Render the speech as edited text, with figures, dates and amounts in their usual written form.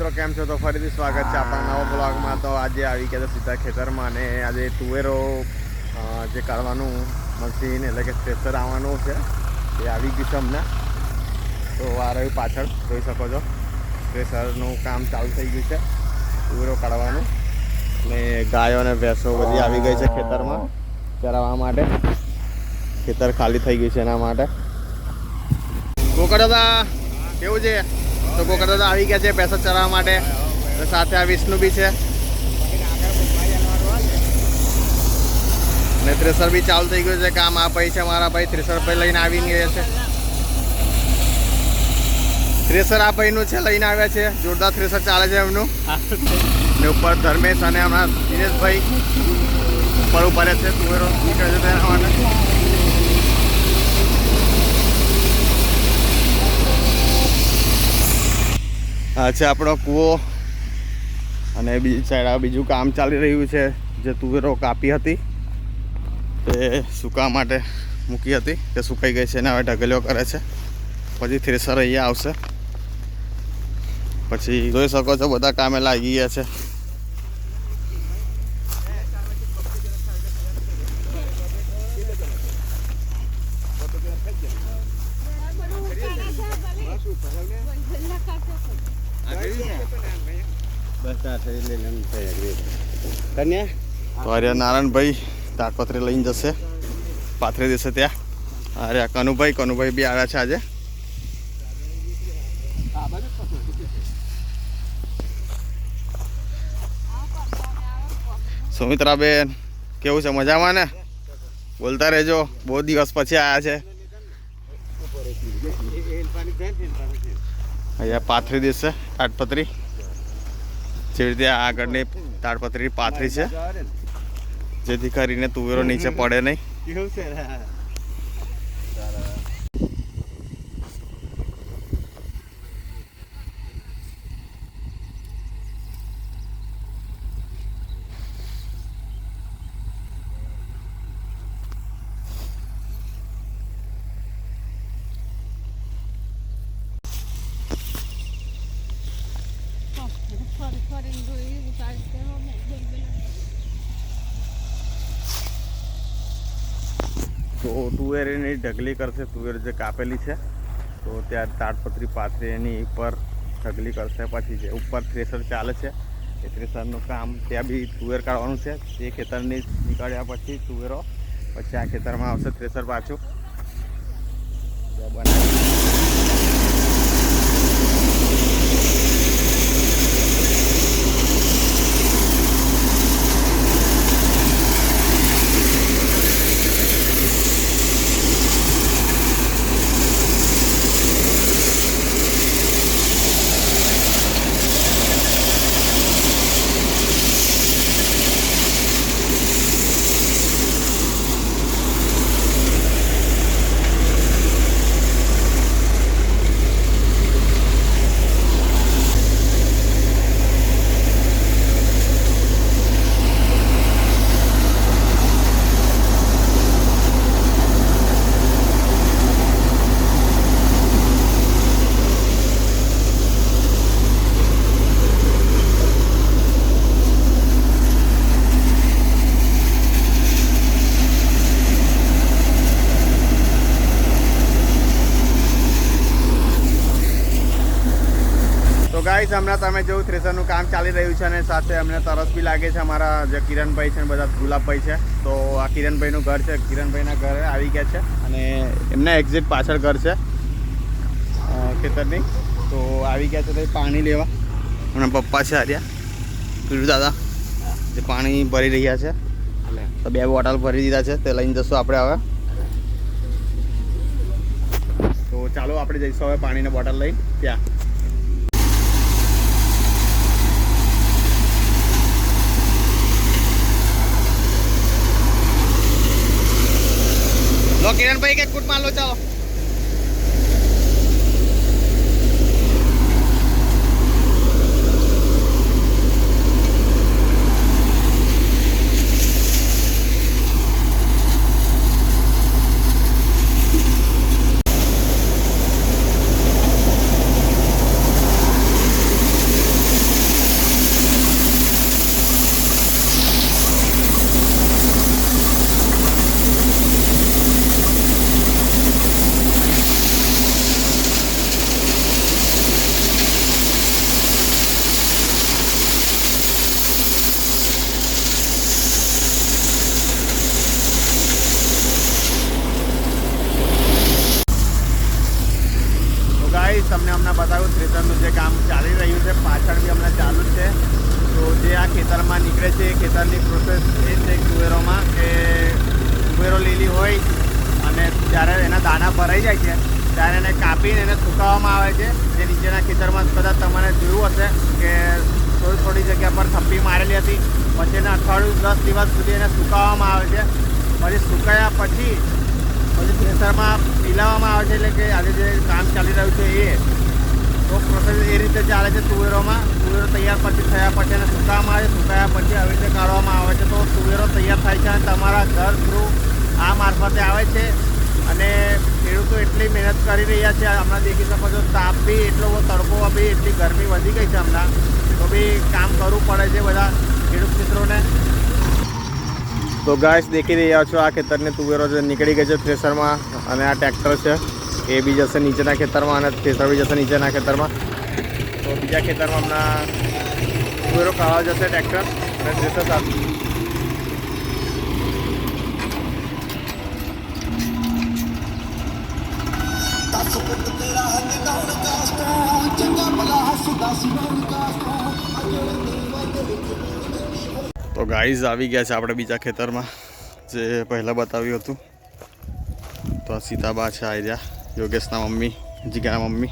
મિત્રો કેમ છો? તો ફરીથી સ્વાગત છે આપણા નવા બ્લોગમાં। તો આજે આવી ગયા સીધા ખેતરમાં અને આજે તુવેરો જે કાઢવાનું મશીન એટલે કે થ્રેસર આવવાનું છે એ આવી ગયું છે હમણાં। તો આ રહ્યું પાછળ જોઈ શકો છો, થ્રેસરનું કામ ચાલુ થઈ ગયું છે તુવેરો કાઢવાનું। અને ગાયો અને ભેંસો બધી આવી ગઈ છે ખેતરમાં ચરાવવા માટે। ખેતર ખાલી થઈ ગયું છે એના માટે। ગોકળ દાદા કેવું છે? તો ગોકળ દાદા આવી ગયા છે ભેંસો ચરાવવા માટે, સાથે આ વિષ્ણુ બી છે અને થ્રેસર બી ચાલુ થઈ ગયું છે કામ। આ ભાઈ છે મારા ભાઈ, થ્રેસર ભાઈ લઈને આવીને ગયા છે। થ્રેસર આ ભાઈનું છે, લઈને આવ્યા છે, જોરદાર થ્રેસર ચાલે છે એમનું। ને ઉપર ધર્મેશ અને હમણાં દિનેશભાઈ ઉપર ઉભા છે, તુવેરો નીકળે છે તેના માટે। આ છે આપણો કૂવો અને બીજી સાઈડ આ બીજું કામ ચાલી રહ્યું છે। જે તુવેરો કાપી હતી તે સૂકા માટે મૂકી હતી તે સુકાઈ ગઈ છે, એને હવે ઢગલીઓ કરે છે। પછી થ્રેસર અહીંયા આવશે, પછી જોઈ શકો છો બધા કામે લાગી ગયા છે। તો અરે નારાયણભાઈ તાડપત્રી લઈને જશે, પાથરી દેશે ત્યાં। અરે કનુભાઈ બી આવ્યા છે આજે। સુમિત્રાબેન કેવું છે? મજામાં ને? બોલતા રહેજો, બહુ દિવસ પછી આવ્યા છે। અહીંયા પાથરી દેશે તાડપત્રી, જેવી રીતે આગળની તાડપત્રી પાથરી છે, જેથી કરીને તુવેરો નીચે પડે નહીં। તો તુવેરની ઢગલી કરશે, તુવેર જે કાપેલી છે તો ત્યાં તાડપત્રી પાથરી એની ઉપર ઢગલી કરશે। પછી જે ઉપર થ્રેસર ચાલે છે એ થ્રેસરનું કામ ત્યાં બી તુવેર કાઢવાનું છે। એ ખેતરની નીકળ્યા પછી તુવેરો પછી આ ખેતરમાં આવશે થ્રેસર પાછું બનાવી। ગાઈસ હમણાં તમે જોયું થ્રેસરનું કામ ચાલી રહ્યું છે અને સાથે અમને તરસ બી લાગે છે। અમારા જે કિરણભાઈ છે ને બધા ગુલાબભાઈ છે, તો આ કિરણભાઈનું ઘર છે, કિરણભાઈના ઘરે આવી ગયા છે અને એમના એક્ઝિટ પાછળ ઘર છે ખેતરની। તો આવી ગયા છે તો પાણી લેવા, હમણાં પપ્પા છે આર્યા પીરું દાદા જે પાણી ભરી રહ્યા છે, તો 2 બોટલ ભરી દીધા છે, તે લઈને જશું આપણે હવે। તો ચાલો આપણે જઈશું હવે પાણીની બોટલ લઈને ત્યાં। लो किरण भाई के कुट मान लो, चाओ ખેતરમાં નીકળે છે. ખેતરની પ્રોસેસ એ છે તુવેરોમાં કે તુવેરો લીલી હોય અને જ્યારે એના દાણા ભરાઈ જાય છે ત્યારે એને કાપીને એને સુકાવવામાં આવે છે. જે નીચેના ખેતરમાં કદાચ તમારે જોયું હશે કે થોડી જગ્યા પર થપ્પી મારેલી હતી. પછી એને અઠવાડિયું 10 દિવસ સુધી એને સુકાવવામાં આવે છે. પછી સુકાયા પછી થ્રેસરમાં પીલાવવામાં આવે છે. એટલે કે આજે જે કામ ચાલી રહ્યું છે એ તો પ્રોસેસ એ રીતે ચાલે છે તુવેરોમાં. તુવેરો તૈયાર પછી થયા પછી એને સુકાવવામાં આવે છે. સુકાયા પછી આવી રીતે કાઢવામાં આવે છે. તો તુવેરો તૈયાર થાય છે અને તમારા ઘર થ્રુ આ મારફતે આવે છે. અને ખેડૂતો એટલી મહેનત કરી રહ્યા છે. હમણાં દેખી શકો છો તાપ બી એટલો તડકો બી એટલી ગરમી વધી ગઈ છે હમણાં, તો બી કામ કરવું પડે છે બધા ખેડૂત મિત્રોને. તો ગાઈસ દેખી રહ્યા છો આ ખેતરની તુવેરો જે નીકળી ગઈ છે થ્રેસરમાં અને આ ટ્રેક્ટર છે એ બી જશે નીચેના ખેતરમાં અને થ્રેસર બી જશે નીચેના ખેતરમાં. તો બીજા ખેતરમાં હમણાં તુવેરો ખાવા જશે ટ્રેક્ટર અને થ્રેસર સાથે. તો ગાઈઝ આવી ગયા છે આપણે બીજા ખેતરમાં જે પહેલાં બતાવ્યું હતું. તો સીતાબા છે આવી રહ્યા, યોગેશના મમ્મી, જીગાના મમ્મી.